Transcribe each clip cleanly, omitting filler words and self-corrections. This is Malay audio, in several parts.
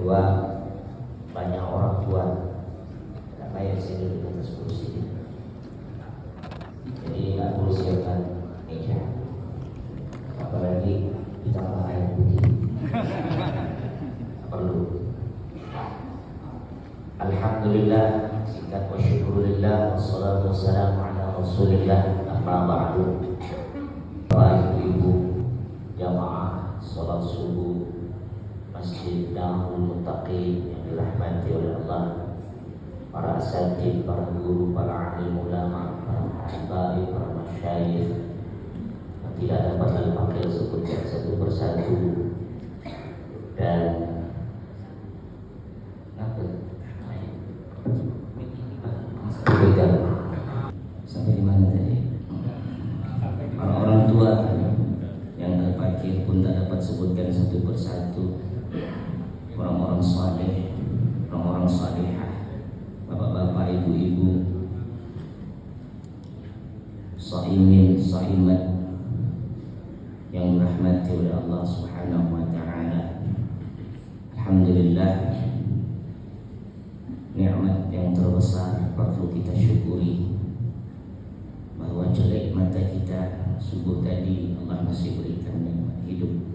kedua, banyak orang tua karena yang saya duduk di atas kursi, jadi nggak perlu siapkan meja, apalagi ditambah air putih. Perlu. Alhamdulillah, singkat wa syukurillah, wassalatu wassalamu ala rasulillah, amma ba'du. Bapak ibu jamaah salat subuh Masjid Darul Muttaqin yang dirahmati oleh Allah, para asatidz, para guru, para alim ulama, para habaib, para masyayikh yang tidak dapat dipanggil sebutkan satu persatu, dan sampai di mana tadi? Orang tua yang terpakir pun tak dapat sebutkan satu persatu. Orang-orang saleh, orang-orang salihah, bapak-bapak, ibu-ibu, shaimin, shaimat yang dirahmati oleh Allah Subhanahu wa taala. Alhamdulillah, nikmat yang terbesar perlu kita syukuri, bahwa jelek mata kita subuh tadi Allah masih berikan nikmat hidup,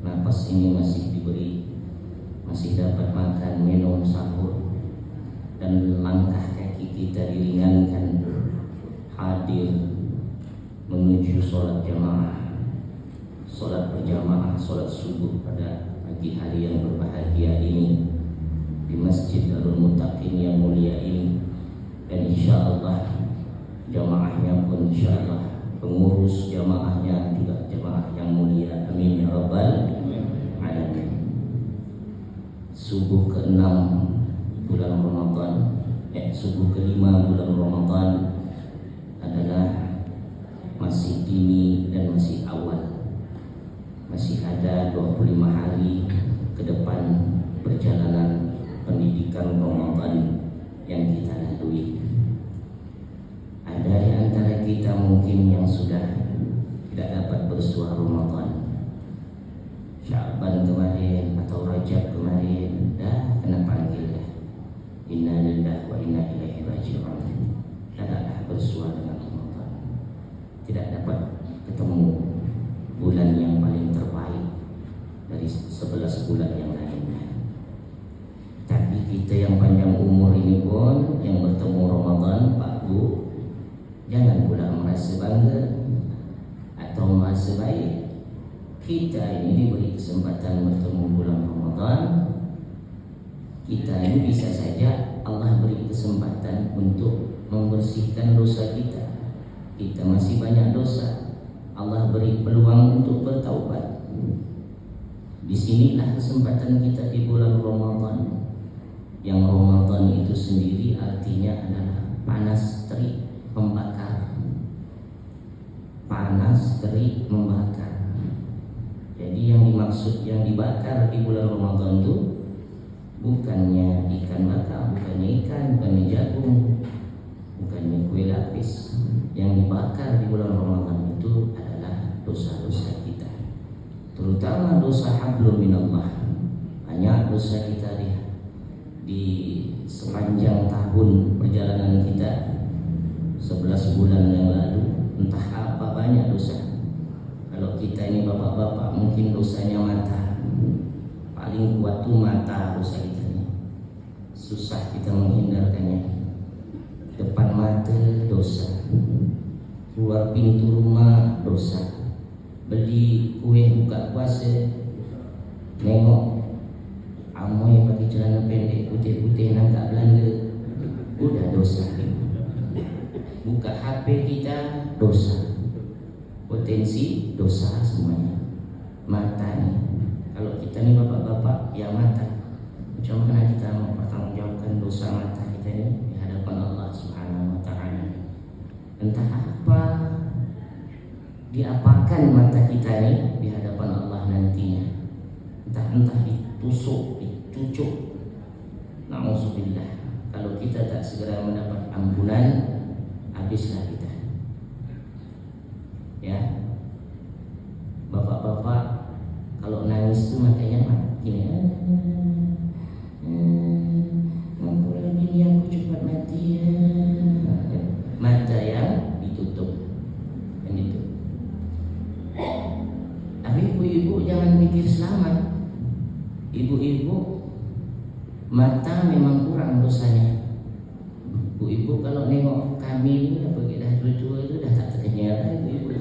napas ini masih diberi, masih dapat makan, minum, sahur, dan langkah kaki kita diringankan hadir menuju sholat jamaah, sholat berjamaah, sholat subuh pada pagi hari yang berbahagia ini di Masjid Darul Muttaqin yang mulia ini. Dan insya Allah jamaahnya pun insya Allah, pengurus jamaahnya juga jamaah yang mulia, amin ya rabbal alamin. Subuh ke-6 bulan Ramadan, subuh ke-5 bulan Ramadan adalah masih dini dan masih awal, masih ada 25 hari ke depan perjalanan pendidikan Ramadan yang kita lalui. Ada di antara kita mungkin yang sudah tidak dapat bersuah Ramadan, Sya'ban kemarin atau Rajab kemarin, dah kena panggil dah. Inna lillahi wa inna ilaihi raji'un. Tidaklah bersuah dengan Ramadan, tidak dapat ketemu bulan yang paling terbaik dari 11 bulan yang lainnya. Tapi kita yang panjang umur ini pun yang bertemu Ramadan, Pak Bu, jangan pula merasa bangga atau merasa baik. Kita ini diberi kesempatan bertemu bulan Ramadan. Kita ini bisa saja Allah beri kesempatan untuk membersihkan dosa kita. Kita masih banyak dosa, Allah beri peluang untuk bertaubat. Disinilah kesempatan kita di bulan Ramadan. Yang Ramadan itu sendiri artinya adalah panas terik membakar. Panas terik membakar. Jadi yang dimaksud, yang dibakar di bulan Ramadan itu bukannya ikan bakar, bukannya ikan, bukannya jagung, bukannya kue lapis. Yang dibakar di bulan Ramadan itu adalah dosa-dosa kita, terutama dosa hablum minallah. Banyak dosa kita di sepanjang tahun perjalanan kita 11 bulan yang lalu, entah apa banyak dosa. Kalau kita ini bapak-bapak mungkin dosanya mata, paling kuat tuh mata dosa kita ini, susah kita menghindarkannya. Depan mata dosa, keluar pintu rumah dosa, beli kue buka puasa, nengok amoy pakai celana pendek putih-putih nangkap Belanda, udah dosa. Buka HP kita dosa, potensi dosa semuanya. Mata nih, kalau kita nih bapak-bapak ya mata, macam mana kita mempertanggungjawabkan dosa mata kita ini di hadapan Allah Subhanahu wa taala? Entah apa diapakan mata kita ini di hadapan Allah nantinya. Entah ditusuk, dicucuk. Na'udzubillah. Kalau kita tak segera mendapat ampunan, habislah kita. Ya, bapak-bapak kalau nangis itu matanya gini, jangan pikir selamat. Ibu-ibu mata memang kurang dosanya. Ibu-ibu kalau nengok kami ini bagi dah tua-tua itu dah tak terkenyal ibu-ibu.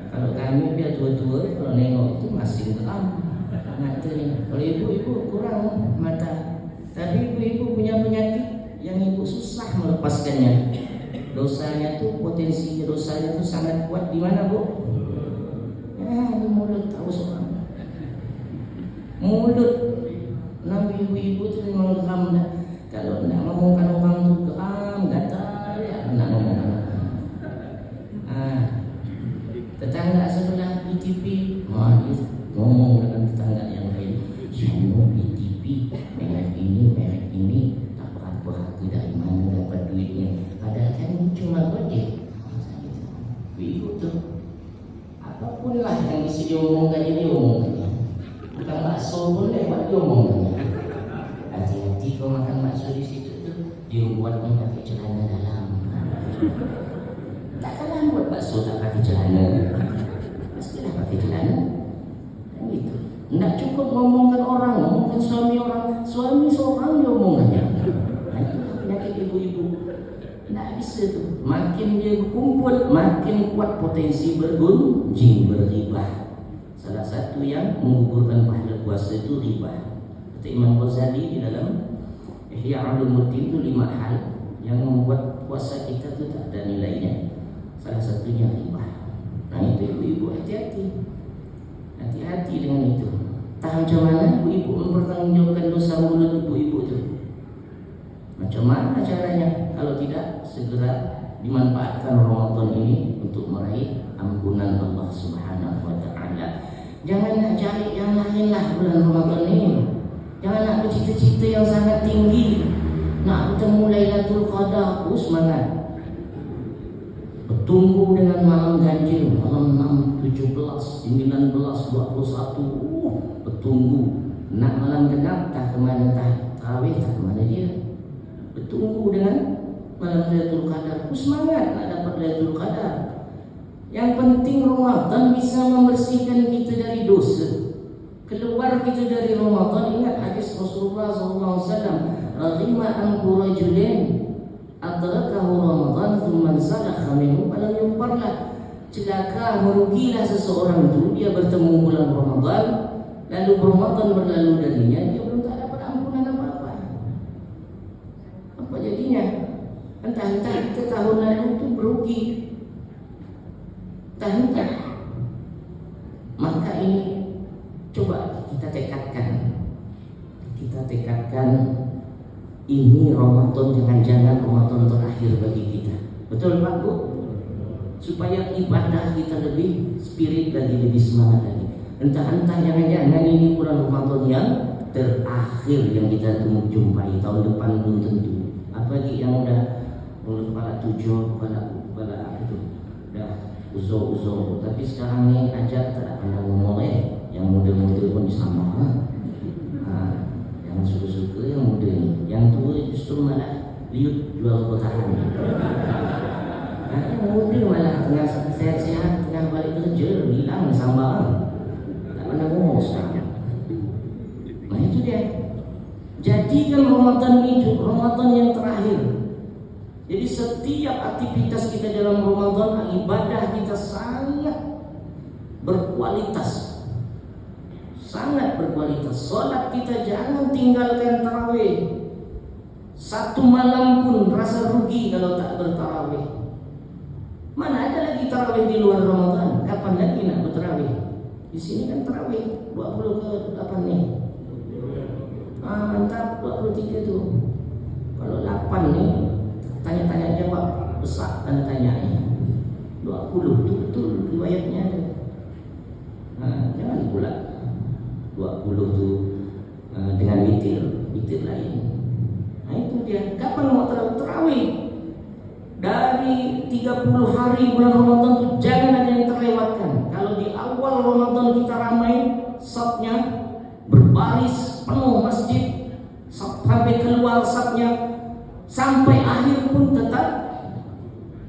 Kalau kami dia tua-tua, kalau nengok itu masih geram matanya. Kalau ibu-ibu kurang mata. Tapi ibu-ibu punya penyakit yang ibu susah melepaskannya. Dosanya tuh, potensi dosanya tuh sangat kuat. Di mana, Bu? Ya, di mulut. Tahu soal mulut. Nabi ibu-ibu tuh memang geram dah. Kalau nak ngomongkan orang tuh geram, gatal ya nak ngomong. Tetangga sebelah di TV, dia ngomong dengan tetangga yang lain. Semua di TV, merek ini, tak berapa dari mana dapat duitnya. Padahal kan cuma gojek. Ibu tuh, apapun lah yang bisa diomongkan dia omongkan. Bukan bakso pun lewat dia omongkan. Hati-hati kau makan bakso di situ tuh, dia buatnya pakai celana dalam. Takkanlah buat bakso tak pakai celana. Pastilah pakai celana. Kan gitu. Tidak cukup ngomongkan orang, ngomongkan suami orang. Suami seorang dia omongannya. Nah, itu penyakit ibu-ibu. Tidak bisa tuh. Makin dia berkumpul, makin kuat potensi bergunjing, berribah. Salah satu yang menggugurkan pahala puasa itu ribah. Kata Imam Ghazali di dalam Ihya Ulumuddin itu 5 hal yang membuat puasa kita itu tak ada nilainya. Salah satunya ribah. Nah itu ibu-ibu hati-hati. Hati-hati dengan itu. Tahu macam mana ibu-ibu mempertanggungjawabkan dosa mulut ibu-ibu itu? Macam mana caranya? Kalau tidak, segera dimanfaatkan Ramadan ini untuk meraih ampunan Allah Subhanahu wa Ta'ala. Jangan nak cari yang lain lah bulan Ramadan ini. Jangan nak bercita-cita yang sangat tinggi. Nak bertemu Lailatul Qadar, semangat. Bertunggu dengan malam ganjil, malam 6, 17, 19, 21. Bertunggu. Nak malam genap tak kemana, tak tarawih tak kemana dia. Bertunggu dengan malam Lailatul Qadar. Semangat nak dapat Lailatul Qadar. Yang penting Ramadan bisa membersihkan kita dari dosa. Keluar kita dari Ramadan, ingat hadis Rasulullah SAW, "Raghima anhu rajulain adrakahu Ramadan thumma salakha minhu falam yughfarlah." Celaka, merugilah seseorang itu, dia bertemu bulan Ramadan, lalu Ramadan berlalu darinya, dia belum tak dapat ampunan apa-apa. Apa jadinya? Entah-entah kita tahun lalu itu berugi. Entah-entah. Maka ini coba kita tekadkan ini Ramadan, jangan-jangan Ramadan terakhir bagi kita. Betul Pak Bu? Supaya ibadah kita lebih spirit lagi, lebih semangat lagi. Entah-entah jangan-jangan ini bulan Ramadan yang terakhir yang kita jumpai. Tahun depan belum tentu. Apalagi yang udah kepala 7, kepala apa itu, udah uzur. Tapi sekarang ni ajar tak pandang ngomong yang muda-muda pun disama. Yang suka-suka yang muda ni, yang tua justru malah liut jual bertahan. Yang muda malah tengah sehat-sehat, tengah balik kerja, hilang sambar. Tak pandang ngomong sekarang. Nah itu dia. Jadikan Ramadan itu Ramadan yang terakhir. Jadi setiap aktivitas kita dalam Ramadan, ibadah kita sangat berkualitas. Sangat berkualitas. Solat kita jangan tinggalkan tarawih. Satu malam pun rasa rugi kalau tak bertarawih. Mana ada lagi tarawih di luar Ramadan? Kapan lagi nak bertarawih? Di sini kan tarawih 20 ke 8 ni. Mantap 23 tu. Kalau 8 ni tanya-tanya jawab besar tanda tanyanya. 20 tu betul riwayatnya ada. Jangan pula 20 tu dengan witir lain. Nah itu dia. Kapan mau tarawih? Dari 30 hari bulan Ramadan tu jangan ada yang terlewatkan. Kalau di awal Ramadan kita ramai, safnya berbaris penuh masjid, sampai keluar safnya, sampai akhir pun tetap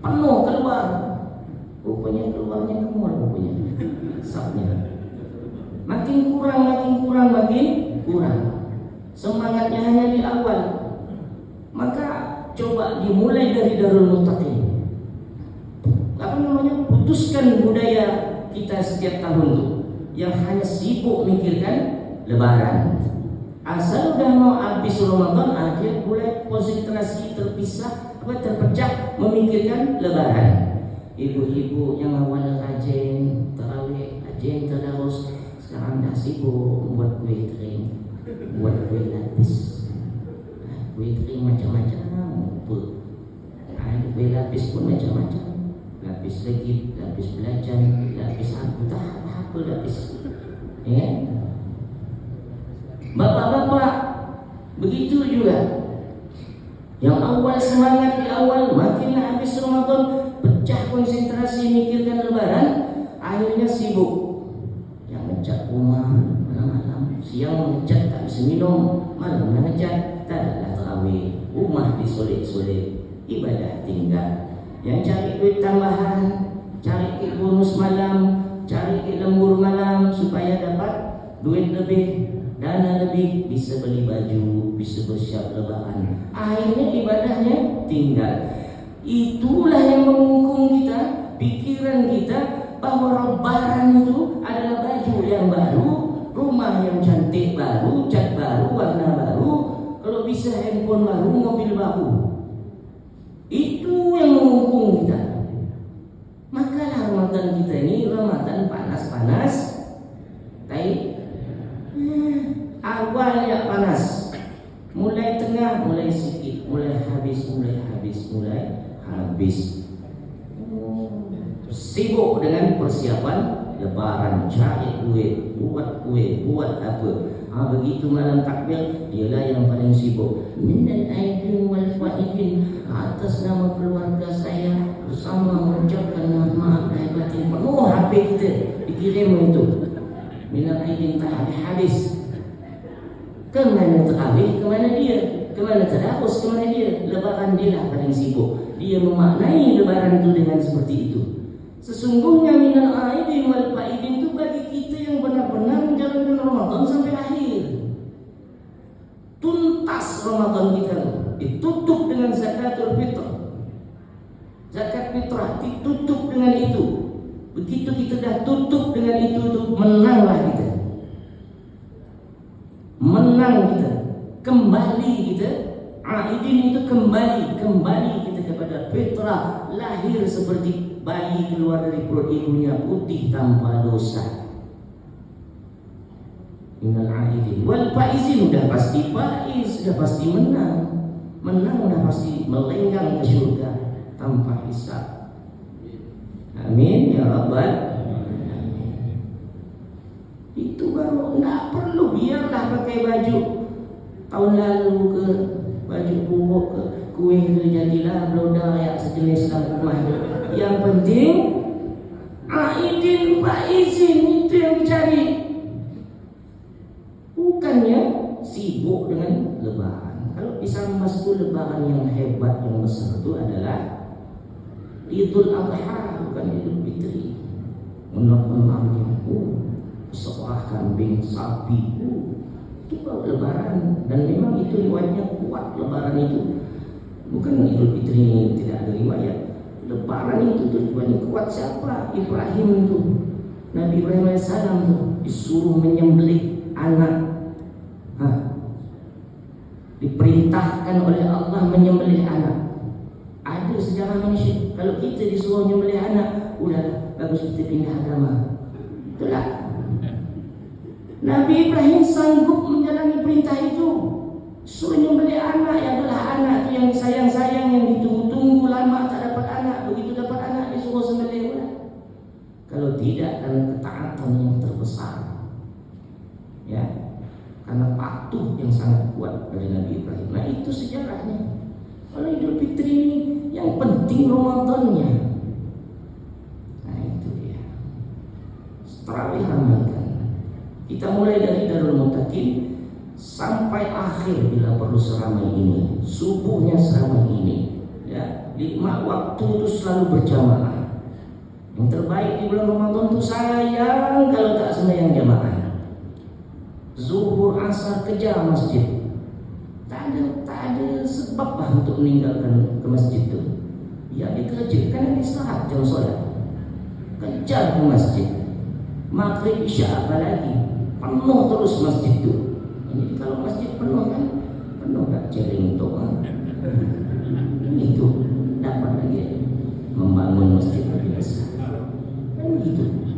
penuh keluar. Rupanya keluarnya ke mall rupanya safnya. makin kurang. Semangatnya hanya di awal. Maka coba dimulai dari Darul Muttaqin. Putuskan budaya kita setiap tahun tuh yang hanya sibuk mikirkan Lebaran. Asal udah mau habis Ramadan aja mulai konsentrasi terpecah memikirkan Lebaran. Ibu-ibu yang awal rajin tarawih, rajin tadarus, sekarang dah sibuk buat kue kering, buat kue lapis. Kue kering macam-macam, kue lapis pun macam-macam. Lapis legit, lapis belajar, lapis apa lapis. Ya. Bapak-bapak begitu juga. Yang awal semangat di awal, makin habis Ramadan pecah konsentrasi mikirkan Lebaran, akhirnya sibuk. Yang ngecat rumah malam-malam, siang ngecat tak bisa minum, malam ngecat tak ada tarawih, rumah disolek-solek, ibadah tinggal. Yang cari duit tambahan, cari bonus malam, cari lembur malam supaya dapat duit lebih, dana lebih, bisa beli baju, bisa bersiap Lebaran. Akhirnya ibadahnya tinggal. Itulah yang mengungkung kita, pikiran kita bahwa Lebaran itu adalah baju yang baru, rumah yang cantik baru, cat baru, warna baru, kalau bisa handphone baru, mobil baru. Itu yang mengungkung kita. Maka Ramadan kita ini Ramadan panas-panas. Awalnya panas, mulai tengah, mulai sikit, mulai habis. Sibuk dengan persiapan Lebaran, cari duit, buat kue, buat apa. Begitu malam takbir, dialah yang paling sibuk. Minal aidin wal faidin, atas nama keluarga saya bersama mengucapkan maaf lahir batin. Penuh HP kita dikirim itu. Minal aidin tak habis. Kemana terawih, kemana dia, kemana tadarus, kemana dia. Lebaran dia lah paling sibuk. Dia memaknai Lebaran itu dengan seperti itu. Sesungguhnya minal aidin wal faidin itu bagi kita yang benar-benar menjalankan Ramadan sampai akhir. Tuntas Ramadan kita ditutup dengan zakatul fitrah. Zakat fitrah ditutup dengan itu. Begitu kita dah tutup dengan itu menanglah kita. Menang kita, kembali kita. Aidin itu kembali kita kepada fitrah, lahir seperti bayi keluar dari perut ibunya putih tanpa dosa. Innal aidin wal faizin, sudah pasti faiz, sudah pasti menang, sudah pasti melenggang ke surga tanpa hisab. Amin ya rabbal alamin. Itu baru, tidak perlu biarlah pakai baju tahun lalu ke baju buruk ke kue itu jadilah bloda yang sejenis dalam rumah. Yang penting aidin faizin itu yang dicari, bukannya sibuk dengan Lebaran. Kalau bisa masuk Lebaran yang hebat, yang besar itu adalah Idul Adha, bukan Idul Fitri. Menang-menang seorang kambing, sapi, itu baru Lebaran. Dan memang itu riwayatnya kuat. Lebaran itu bukan Idul Fitri ini tidak ada riwayat. Lebaran itu tujuannya kuat. Siapa? Ibrahim itu, Nabi Ibrahim AS itu disuruh menyembelih anak. Diperintahkan oleh Allah menyembelih anak. Ada sejarah manusia. Kalau kita disuruh menyembelih anak, udah bagus kita pindah agama. Itulah Nabi Ibrahim sanggup menjalani perintah itu. Suruh menyembelih anak, yang adalah anak itu yang disayang-sayang, yang ditunggu-tunggu lama tak dapat anak. Begitu dapat anak disuruh sembelih udah. Kalau tidak, karena ketaatan yang terbesar, ya, karena patuh yang sangat kuat dari Nabi Ibrahim. Nah itu sejarahnya. Kalau Idul Fitri ini yang penting Ramadannya. Nah itu dia. Tarawih ramaikan. Kita mulai dari Darul Muttaqin sampai akhir bila perlu seramai ini. Subuhnya seramai ini. Ya, 5 waktu itu selalu berjamaah. Yang terbaik di bulan Ramadan itu sayang kalau tak sembahyang jamaah. asar kejar masjid. Tak ada sebab lah untuk meninggalkan ke masjid itu. Ya dikerja, kan istirahat jam solat. Kejar ke masjid. Maghrib isya apalagi penuh terus masjid itu. Jadi kalau masjid penuh kan jaring tu itu dapat lagi membangun masjid lebih besar. Kan begitu.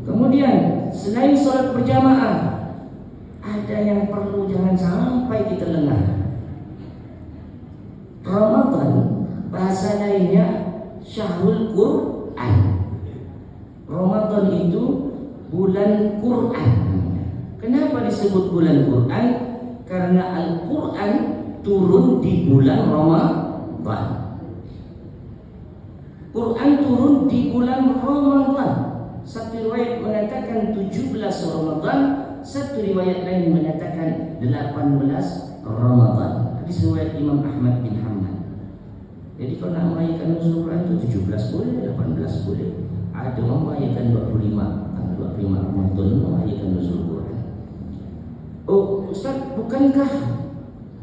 Kemudian selain solat berjamaah, ada yang perlu jangan sampai kita lengah. Ramadan bahasa lainnya syahrul Quran. Ramadan itu bulan Quran. Kenapa disebut bulan Quran? Karena Al-Quran turun di bulan Ramadan. Quran turun di bulan Ramadan. Satu riwayat mengatakan 17 Ramadan, satu riwayat lain mengatakan 18 Ramadan. Hadis riwayat Imam Ahmad bin Hanbal. Jadi kalau nak merayakan nuzul Quran itu 17 boleh, 18 boleh. Ada orang merayakan 25 Ramadan merayakan nuzul Quran. Oh Ustaz, bukankah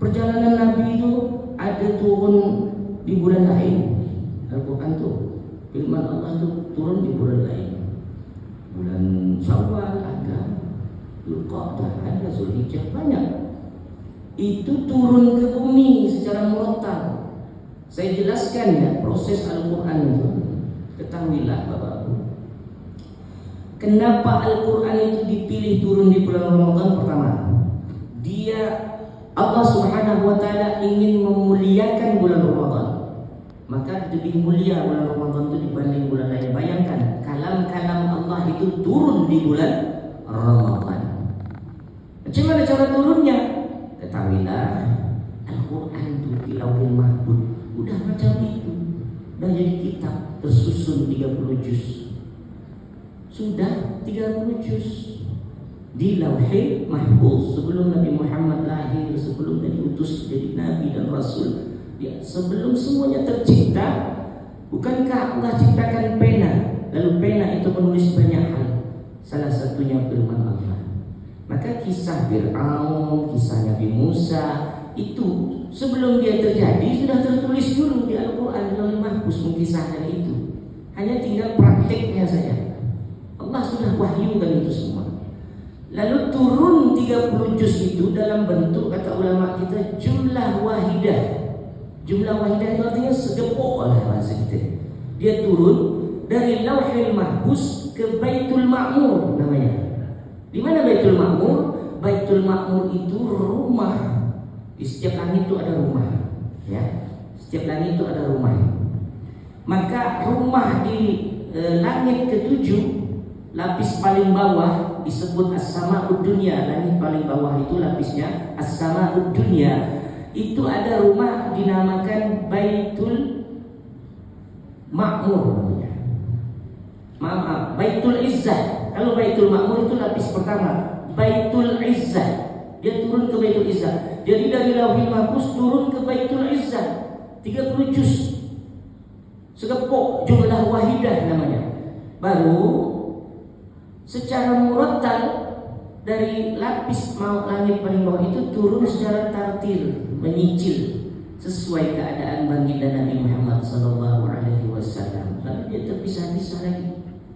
perjalanan Nabi itu ada turun di bulan lain? Al-Quran itu firman Allah itu turun di bulan lain. Bulan Syawal ada, Dzulqa'dah ada, Zulhijjah banyak. Itu turun ke bumi secara murattal. Saya jelaskan ya proses Al-Quran itu. Ketahuilah Bapak-Ibu, kenapa Al-Quran itu dipilih turun di bulan Ramadan? Pertama, Allah Subhanahu wa taala ingin memuliakan bulan Ramadan. Maka lebih mulia bulan Ramadan itu dibanding bulan lain. Bayangkan, kalam-kalam Allah itu turun di bulan Ramadan. Macam mana cara turunnya? Ketahuilah, Al-Quran itu di Lauhul Mahfuz udah macam itu. Udah jadi kitab tersusun 30 juz. Sudah 30 juz di Lauhul Mahfuz sebelum Nabi Muhammad lahir, sebelum diutus jadi Nabi dan Rasul. Ya, sebelum semuanya tercipta, bukankah Allah ciptakan pena? Lalu pena itu menulis banyak hal. Salah satunya firman Allah. Maka kisah Fir'aun, kisah Nabi Musa itu sebelum dia terjadi sudah tertulis dulu di Al-Quran, Lauhul Mahfuz mengisahkan itu. Hanya tinggal prakteknya saja. Allah sudah wahyukan itu semua. Lalu turun 30 juz itu dalam bentuk, kata ulama kita, jumlah wahidah. Jumlah wahidah itu artinya segepok oleh bahasa kita. Dia turun dari Lauhul Mahfuz ke Baitul Ma'mur namanya. Di mana Baitul Ma'mur? Baitul Ma'mur itu rumah. Di setiap langit itu ada rumah. Ya, setiap langit itu ada rumah. Maka rumah di langit ketujuh, lapis paling bawah disebut As-Sama'ud Dunya. Langit paling bawah itu lapisnya As-Sama'ud Dunya. Itu ada rumah dinamakan Baitul Ma'mur namanya. Maaf, Baitul Izzah. Kalau Baitul Ma'mur itu lapis pertama, Baitul Izzah. Dia turun ke Baitul Izzah. Jadi dari Lauhul Mahfuz turun ke Baitul Izzah. 30 juz. Segepok jumlah wahidah namanya. Baru secara murattal dari lapis langit paling bawah itu turun secara tartil, menyicil sesuai keadaan baginda Nabi Muhammad SAW. Lalu dia terpisah-pisah lagi.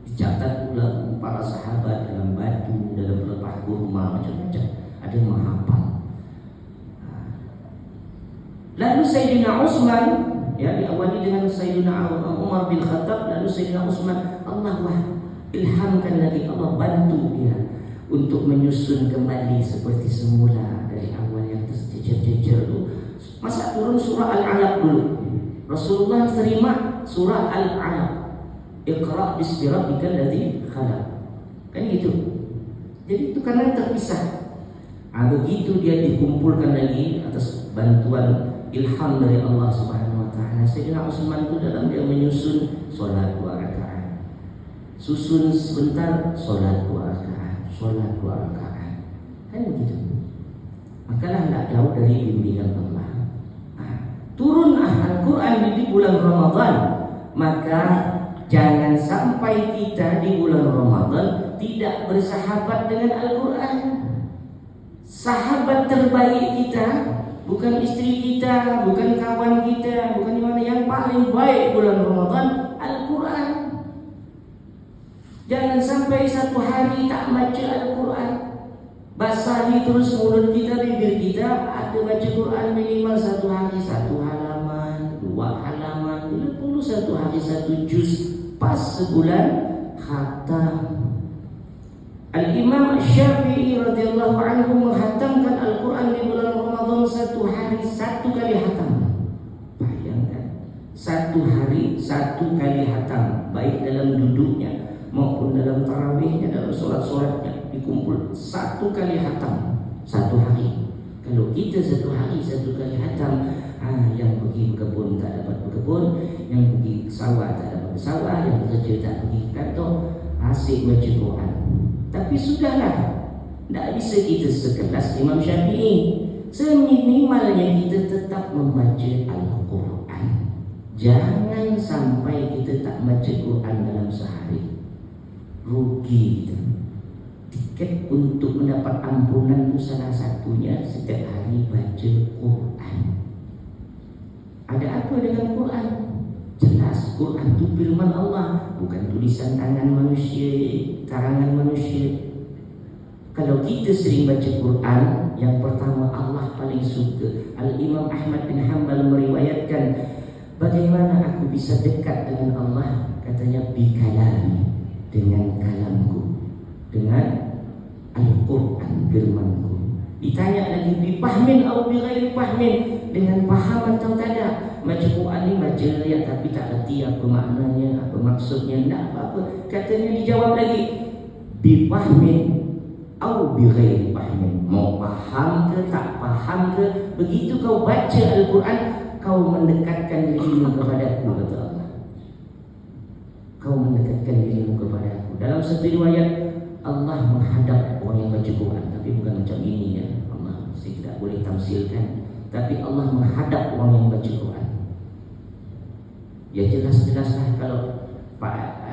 Dicatat pula para sahabat dalam batu, dalam pelepah kurma, macam-macam. Ada yang menghafal. Lalu Sayyidina Utsman, ya, diawali dengan Sayyidina Umar bin Khattab, lalu Sayyidina Utsman, Allah ilhamkan lagi, Allah bantu dia untuk menyusun kembali seperti semula dari awal yang terjejer-jejer itu. Masa turun surah Al-Alaq dulu. Rasulullah terima surah Al-Alaq. Iqra' bismi rabbikal ladzi khalaq. Kan gitu. Jadi itu karena terpisah. Begitu dia dikumpulkan lagi atas bantuan ilham dari Allah Subhanahu wa taala. Sayyidina Utsman itu dalam dia menyusun salat 2 rakaat. Susun sebentar, salat 2 rakaat, salat 2 rakaat. Kan begitu. Makalah tidak jauh dari bimbingan Allah. Turun Al-Quran di bulan Ramadan, maka jangan sampai kita di bulan Ramadan tidak bersahabat dengan Al-Quran. sahabat terbaik kita bukan istri kita, bukan kawan kita, bukan mana, yang paling baik bulan Ramadan Al-Quran. Jangan sampai satu hari tak baca Al-Quran. Basahi terus mulut kita, bibir kita, ada baca Quran minimal satu hari satu halaman, dua halaman, bila perlu satu hari satu juz, pas sebulan khatam. Al-Imam Syafi'i radhiyallahu anhu menghatamkan Al-Quran di bulan Ramadan satu hari satu kali hatam. Bayangkan, satu hari satu kali hatam, baik dalam duduknya maupun dalam tarawihnya, dalam solat-solatnya, dikumpul satu kali hatam satu hari. Kalau kita satu hari satu kali hatam, yang pergi berkebun tak dapat berkebun, yang pergi sawah tak dapat bersawah, yang bekerja tak pergi ke kantor, asyik baca Quran. Tapi sudahlah, tak bisa kita sekelas Imam Syafi'i. Seminimalnya kita tetap membaca Al-Quran. Jangan sampai kita tak baca Quran dalam sehari. Rugi kita. Tiket untuk mendapat ampunan itu salah satunya setiap hari baca Quran. Ada apa dengan Quran? Jelas, Quran itu firman Allah, bukan tulisan tangan manusia, karangan manusia. Kalau kita sering baca Quran, yang pertama Allah paling suka. Al-Imam Ahmad bin Hanbal meriwayatkan, bagaimana aku bisa dekat dengan Allah? Katanya, bikalami, dengan kalamku, dengan Al-Quran firmanku. Ditanya lagi, bifahmin atau bighairi fahmin, dengan paham atau tak ada. Baca Quran ni baca ya, tapi tak erti apa maknanya, apa maksudnya, tak apa-apa. Katanya dijawab lagi, bifahmin atau bighairi fahmin, mau paham ke tak paham ke, begitu kau baca Al-Quran, kau mendekatkan dirimu kepadaku, kata Allah. Kau mendekatkan dirimu kepadaku. Dalam satu riwayat, Allah menghadap orang yang baca Quran, tapi bukan macam ini ya. Allah, saya tidak boleh tamsilkan, tapi Allah menghadap orang yang baca Quran. Ya jelas-jelaslah kalau Pak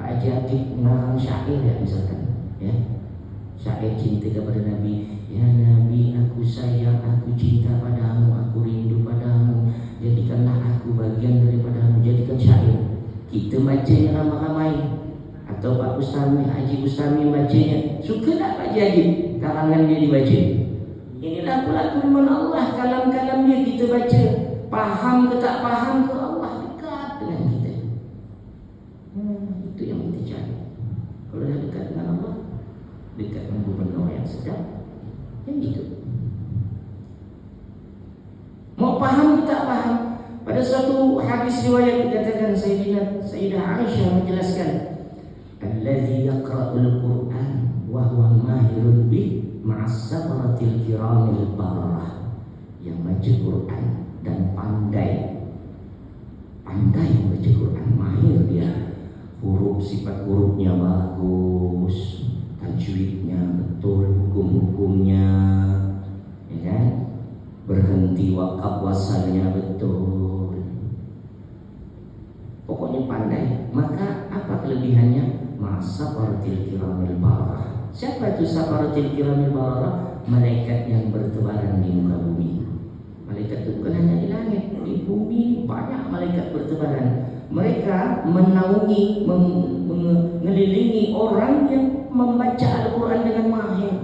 Haji Atik mengarang syair ya, misalkan ya, syair cinta kepada Nabi. Ya Nabi, aku sayang, aku cinta padamu, aku rindu padamu, jadikanlah aku bagian daripadamu. Jadikan syair, kita bacanya ramai-ramai. Atau Pak Bustami, Haji Bustami bacanya. Suka tak Pak Haji karangan dia dibaca? Inilah pula firman Allah, kalam-kalam dia kita baca. Paham ke tak paham ke, Allah dekat dengan kita. Itu yang kita cari. Kalau dah dekat dengan Allah, dekat dengan gubernur yang sedap, yang itu. Mau paham ke tak paham? Pada suatu hadis riwayat dikatakan Sayyidah Aisyah menjelaskan, alladzi yaqra'ul Qur'an wa huwa mahirun bih ma'as sabaratil kiramil bararah. Yang baca Quran dan pandai baca Quran, mahir dia, huruf sifat hurufnya bagus, tajwidnya betul, hukum-hukumnya ya kan, berhenti wakaf wasalnya betul, pokoknya pandai. Maka apa kelebihannya? Masafaratil kiramil bararah. Siapa itu safaratil kiramil bararah? Malaikat yang bertebaran di muka bumi. Malaikat itu bukan hanya di langit, di bumi banyak malaikat bertebaran. Mereka menaungi, mengelilingi orang yang membaca Al-Quran dengan mahir.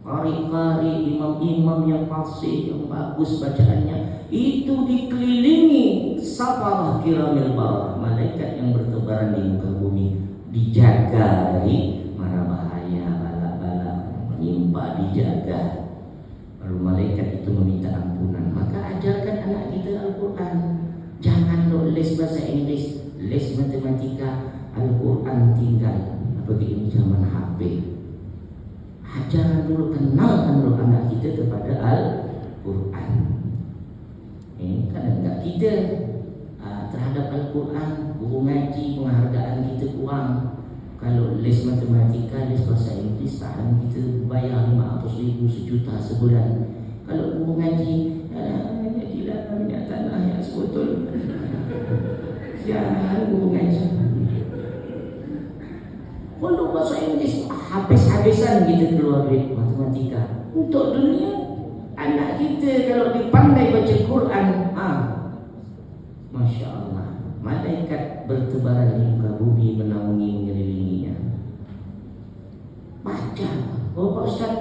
Qari-qari, imam-imam yang fasih, yang bagus bacaannya, itu dikelilingi safarah kiramil bararah, malaikat yang bertebaran di muka bumi, dijaga dari mara bahaya, bala-bala menimpa, dijaga. Lalu malaikat itu meminta ampunan. Maka ajarkan anak kita Al-Quran. Jangan les bahasa Inggris, les matematika, Al-Quran tinggal. Apabila ini zaman HP, ajarkan dulu, kenalkan dulu anak kita kepada Al-Quran. Kadang tak kita terhadap Al-Quran, guru ngaji, penghargaan kita kurang. Kalau les matematika, les bahasa Inggris, tahan kita bayar 500,000, 1 juta sebulan. Kalau guru ngaji, jadilah minyak tanah yang sebotol. Jangan guru ngaji. Kalau bahasa Inggris, habis-habisan kita keluar duit matematika. Untuk dunia, anak kita kalau dipandai baca Quran, Masya Allah, malaikat bertebaran di muka bumi menaungi mengelilinginya. Baca, oh Pak Ustaz,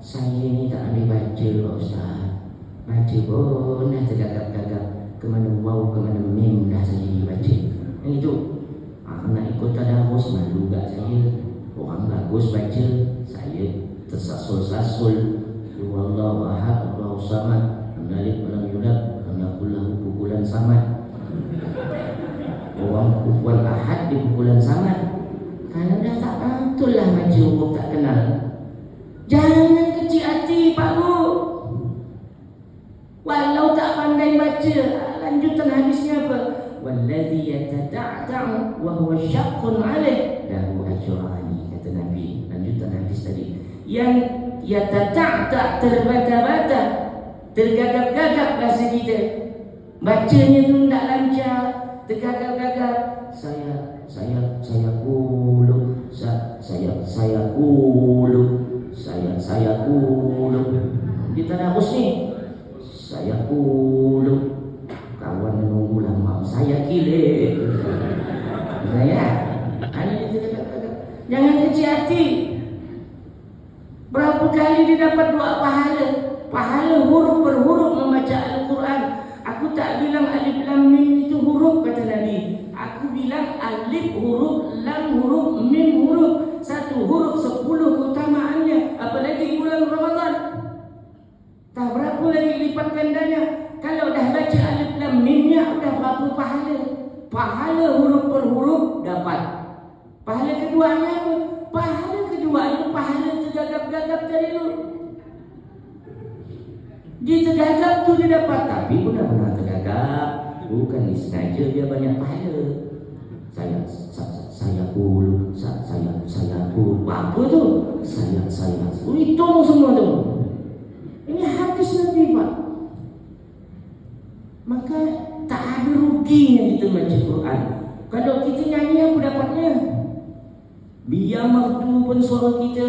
saya ni tak boleh baca Pak Ustaz. Baca pun dah tergagap-gagap, kemana waw, kemana mim dah saya baca. Yang itu, nak ikut tadarus malu gak saya. Orang bagus baca, saya tersasul-sasul. Wallahu ahad, Allahu samad, lam yalid walam yulad, lam yakul lahu kufuwan samad. Orang kufuwan ahad di pukulan samad. Kalau dah tak betul lah baca huruf tak kenal. Jangan kecil hati Pak Bu. Walau tak pandai baca, lanjutan hadisnya apa? Walladhi yatada'ta'u wa huwa syaqqun 'alaih lahu ajrani, kata Nabi. Lanjutan hadis tadi. Yang yatada'ta' terbata-bata, tergagap-gagap bahasa kita. Bacanya tu tak lancar, tergagap-gagap. Saya kulu, saya kulu. Di tadarus ni, saya kulu. Kawan menunggu lama, saya kilik. Ya, jangan kecil hati. Berapa kali dia dapat dua pahala? Pahala huruf per huruf membaca Al-Quran. Aku tak bilang alif lam mim itu huruf, kata Nabi. Aku bilang alif huruf, lam huruf, mim huruf. Satu huruf 10 keutamaannya. Apalagi bulan Ramadan. Tak berapa lagi lipat gandanya. Kalau dah baca alif lam mimnya, udah berapa pahala? Pahala huruf per huruf dapat. Pahala keduanya apa? Pahala keduanya pahala tergagap-gagap tadi tu. Dia tergagap tu dia dapat, tapi benar-benar tergagap. Bukan disengaja dia banyak pahala. Saya kulu, saya kulu. Apa tu? Saya. Hitung semua tu. Ini hadis Nabi, Pak. Maka tak ada ruginya kita baca Quran. Kalau kita nyanyi apa dapatnya? Biar merdu pun suara kita.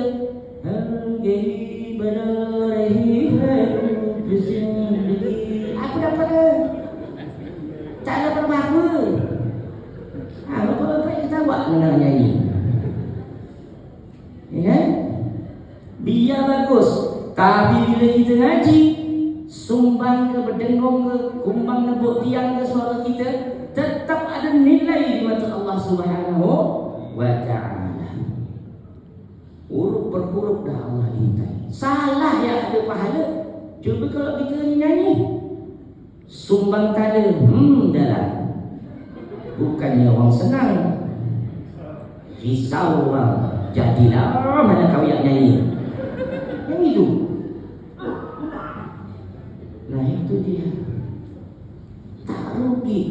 Apa dapatnya? Tak ada apa-apa. Apa-apa kita buat dengar nyanyi. Ya kan? Biar bagus. Tapi bila kita ngaji, sumbang ke, berdengong ke, kumbang nebuk tiang ke suara kita, tetap ada nilai di mata Allah Subhanahu wa ta'ala. Huruf per huruf dah Allah intai. Salah ya ada pahala. Cuba kalau kita nyanyi, sumbang tanda, dah lah. Bukannya orang senang, risau orang. Jadilah mana kau yang nyanyi. Yang itu. Nah itu dia. Tak rugi.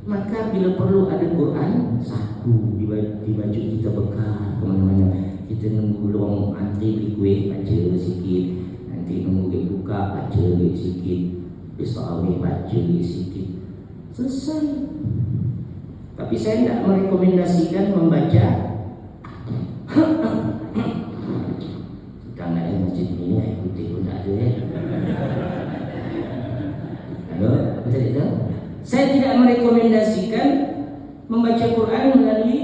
Maka bila perlu ada Quran, satu di baju kita bekal kemana-mana. Kita nunggu luang antri beli kuih, baca sikit. Nanti nunggu buka, baca sikit. Besok awal baca sikit. Selesai. Tapi saya tidak merekomendasikan membaca sekarang ada masjid ini, air putih pun tak ada ya. Halo, betul itu? Saya tidak merekomendasikan membaca Quran melalui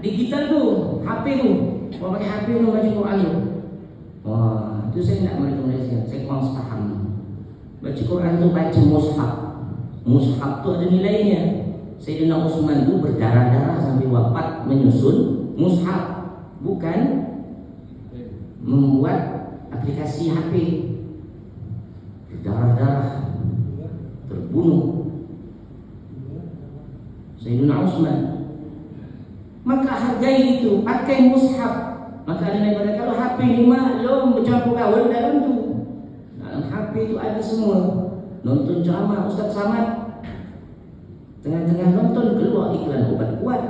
digital tu, HP tu. Kalau pakai HP tu membaca Quran tu, wah, itu saya tidak merekomendasikan. Saya kurang paham. Baca Quran tu baca mushaf. Mushaf tu ada nilainya. Sayyidina Utsman tu berdarah-darah sampai wafat menyusun mushaf, bukan membuat aplikasi HP. Berdarah-darah, terbunuh Sayyidina Utsman. Maka hargai itu, pakai mushaf. Maka ada daripada kalau HP ni maklum bercampur gaul dalam tu. Dalam HP itu ada semua. Nonton ceramah Ustaz Samad, tengah-tengah nonton keluar iklan obat kuat.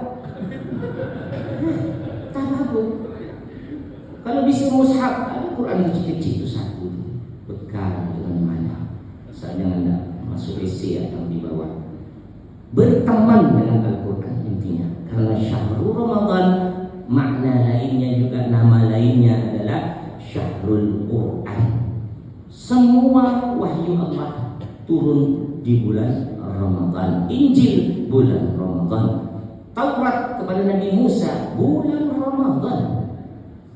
Tak apa. Kalau bisa mushaf, ada Quran kecil-kecil itu satu, bekal di mana-mana. Saya jangan nak masuk WC atau di bawah. Berteman dengan Al-Quran intinya. Karena syahrul Ramadan makna lainnya juga, nama lainnya adalah Syahrul Quran. Semua wahyu Allah turun di bulan Ramadan. Injil bulan Ramadan, Taurat kepada Nabi Musa bulan Ramadan.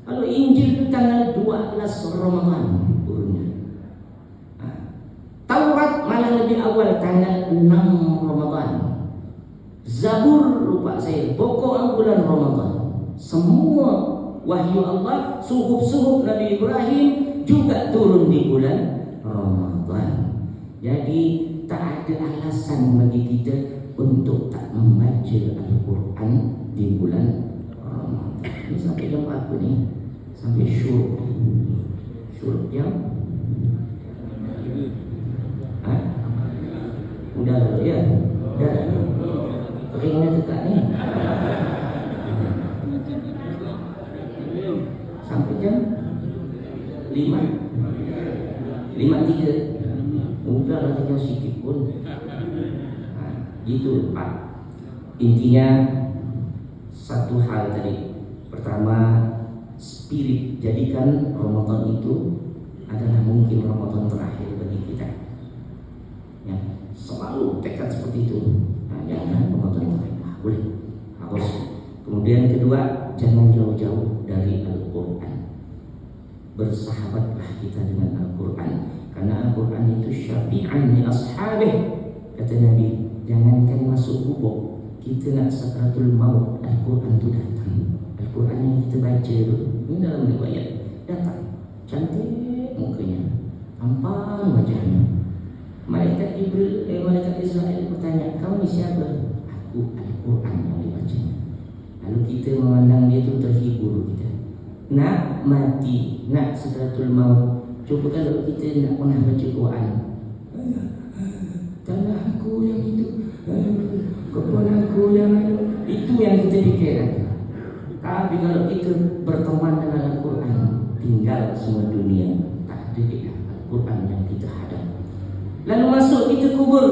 Kalau Injil itu tanggal 12 Ramadan turunnya. Taurat malah lebih awal, tanggal 6 Ramadan. Zabur lupa saya, pokoknya bulan Ramadan. Semua wahyu Allah, suhuf-suhuf Nabi Ibrahim juga turun di bulan Ramadan. Jadi tak ada alasan bagi kita untuk tak membaca Al-Quran di bulan Ramadan. Ini sampai jam berapa ni? Sampai syuruk. Syuruk jam? Udah lalu ya? Udah lalu. Ringnya tegak ni. Sampai jam 5.03. Udahlah, tinggal sikit pun. Gitu Pak. Intinya satu hal tadi. Pertama, spirit, jadikan Ramadan itu adalah mungkin Ramadan terakhir bagi kita. Ya, selalu tekad seperti itu. Jangan Ramadan terakhir. Boleh. Harus. Kemudian kedua, jangan jauh-jauh dari Al-Quran. Bersahabatlah kita dengan Al-Quran, karena Al-Quran itu syafi'an li ashabih. Kata Nabi, jangankan masuk kubur, kita nak sakratul maut, Al-Quran itu datang. Al-Quran yang kita baca itu, ini dalam riwayat, datang. Cantik mukanya, tampan wajahnya. Malaikat Malaikat Israel bertanya, kau ni siapa? Aku Al-Quran yang dibaca. Lalu kita memandang dia itu terhibur kita. Nak mati, nak sakratul maut. Cuba kalau kita nak pernah baca Quran, tanah aku yang itu, kepala aku yang itu yang kita fikirkan. Tapi kalau kita berteman dengan Al-Quran, tinggal semua dunia, tak ada Al-Quran yang kita hadap. Lalu masuk kita kubur,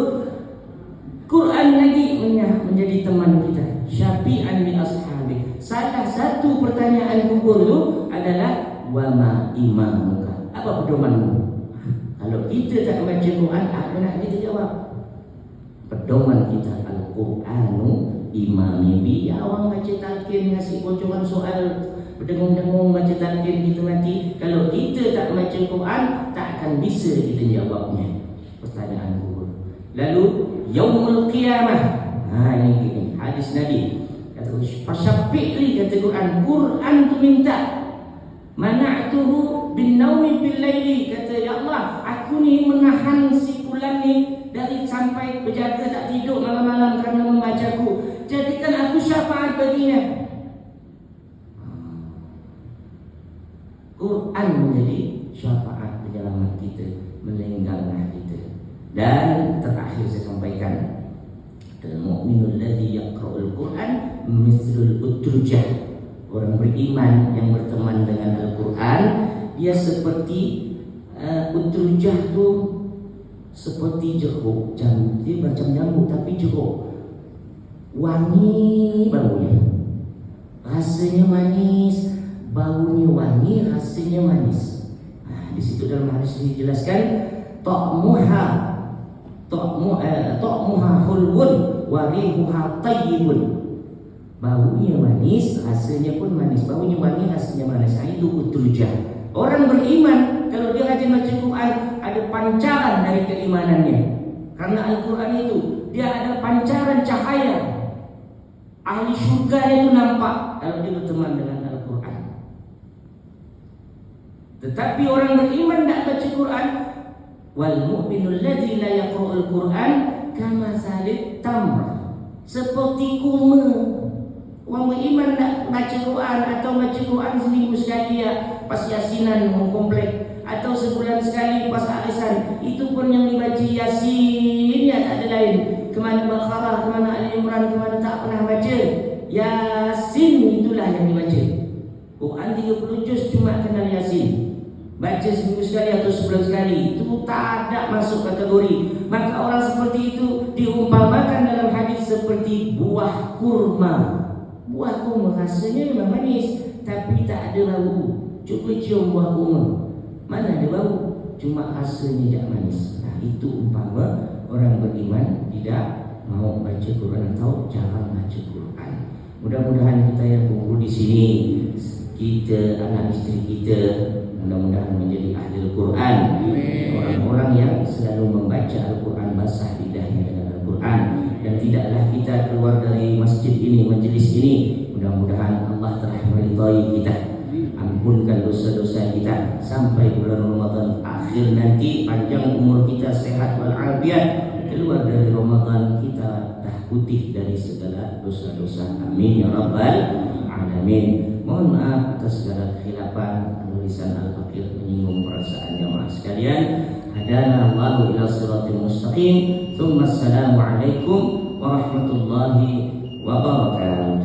Quran lagi menjadi teman kita, syafi'an li ashabi. Salah satu pertanyaan kubur itu adalah wama imamuka, apa pedomanmu? Kalau kita tak baca Quran, apa nak kita jawab? Pedoman kita Al-Quranu imami. Biar orang baca talqin, ngasih bocoran soal, berdengung-dengung baca talqin kita mati. Kalau kita tak baca Quran, tak akan bisa kita jawabnya pertanyaan kubur. Lalu yaumul qiyamah. Ini hadis Nabi. Kata fasyafi'li, kata Quran tu minta. Mana'tuhu bin naumi bil laili, kata ya Allah, aku ni menahan si fulan ni dari sampai berjaga tak tidur malam-malam kerana membacaku. Jadikan aku syafaat baginya. Quran menjadi syafaat penyelamat kita, melenggarlah kita. Dan terakhir saya sampaikan, al-mu'minul ladzi yaqra'ul Quran mithlul utrujah. Orang beriman yang berteman dengan Al-Quran, dia seperti utrujah tu seperti jeruk. Dia macam jambu tapi jeruk. Wangi baunya, rasanya manis. Baunya wangi, rasanya manis. Di situ dalam hadis dijelaskan, ta'muha hulwun wa rihuha tayyibun. Baunya manis, rasanya pun manis. Baunya wangi, rasanya manis. Itu utrujah. Orang beriman, kalau dia rajin baca Quran, ada pancaran dari keimanannya. Karena Al-Quran itu, dia ada pancaran cahaya. Ahli syurga itu nampak kalau dia berteman dengan Al-Quran. Tetapi orang beriman tak baca Quran, wal mu'minul ladzi la yaqra'ul Quran kama salit tamr, seperti kurma. Orang beriman tak baca Quran atau baca Quran seminggu sekali ya, pas yasinan komplek, atau sebulan sekali pas arisan, itu pun yang dibaca yasin ya, tak ada lain. Kemana Baqarah, kemana Ali Imran, kemana tak pernah baca yasin, itulah yang dibaca. Quran 30 juz cuma kenal yasin, baca seminggu sekali atau sebulan sekali, itu tak ada masuk kategori. Maka orang seperti itu diumpamakan dalam hadis seperti buah kurma. Buah kurma rasanya memang manis, tapi tak ada bau. Cuba cium buah kurma, mana ada bau, cuma rasanya tak manis. Nah, itu umpama orang beriman tidak mau baca Quran atau jarang baca Quran. Mudah-mudahan kita yang kumpul di sini, kita, anak istri kita, mudah-mudahan menjadi ahli Al-Quran. Orang-orang yang selalu membaca Al-Quran, basah lidahnya dengan Al-Quran. Dan tidaklah kita keluar dari masjid ini, majelis ini, mudah-mudahan Allah telah meridai kita, ampunkan dosa-dosa kita sampai bulan Ramadan akhir nanti, panjang umur kita, sehat walafiat, keluar dari Ramadan kita dah putih dari segala dosa-dosa. Amin ya rabbal alamin. Mohon maaf atas segala kekhilafan, lisan al-fakir menyinggung perasaan jamaah sekalian. Hadana Allahu ila siratal mustaqim. Tsumma assalamu alaikum warahmatullahi wabarakatuh.